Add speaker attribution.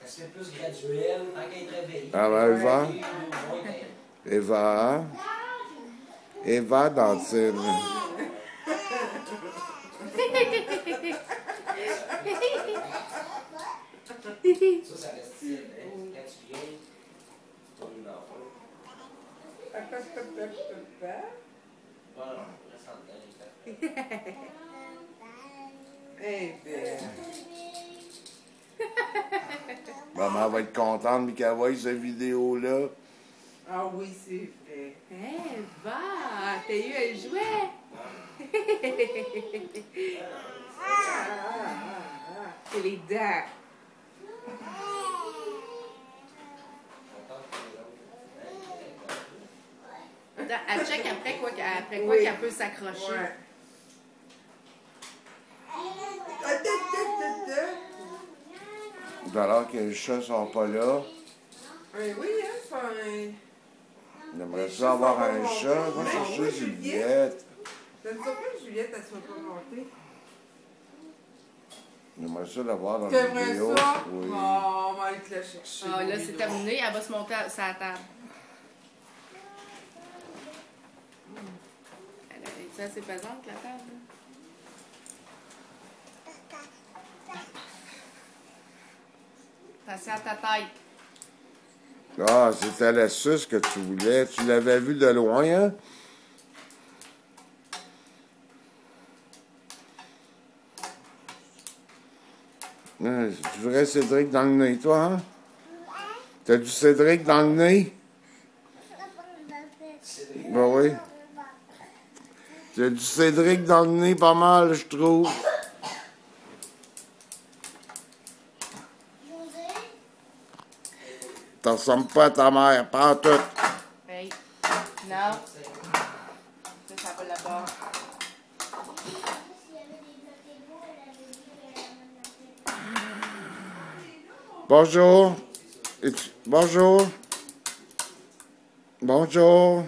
Speaker 1: se fait plus graduel, tant qu'elle est réveillée.
Speaker 2: Ah ben, Eva Dantine.
Speaker 1: Ça reste style. Quand tu viens, tu tournes une enfant. Voilà, reste en dedans.
Speaker 2: Maman va être contente, mais qu'elle voie cette vidéo-là.
Speaker 3: Ah oui, c'est vrai.
Speaker 4: Eva, t'as eu un jouet.
Speaker 3: C'est les dents.
Speaker 4: Elle check après quoi
Speaker 3: Oui.
Speaker 4: qu'elle peut s'accrocher.
Speaker 3: Ouais.
Speaker 2: Alors que les chats sont pas là.
Speaker 3: Oui, hein, enfin.
Speaker 2: J'aimerais ça avoir un chat. Va chercher Juliette.
Speaker 3: Ça ne sera pas que Juliette, elle soit pas montée.
Speaker 2: J'aimerais ça l'avoir dans la
Speaker 3: T'aimerais
Speaker 2: vidéo.
Speaker 3: ça?
Speaker 2: Oui.
Speaker 3: Oh, on va aller te la chercher.
Speaker 4: Ah, là, c'est terminé. Elle va se monter sur la table. Elle est assez pesante, la table? Attention à ta tête.
Speaker 2: Ah, c'était la suce que tu voulais. Tu l'avais vu de loin, hein? Tu voudrais Cédric dans le nez, toi, hein? T'as du Cédric dans le nez? Ben oui. T'as du Cédric dans le nez pas mal, je trouve. T'en ressembles pas à ta mère, pas en tout.
Speaker 4: Hey. Non. Ça va là-bas.
Speaker 2: Bonjour. Bonjour. Bonjour.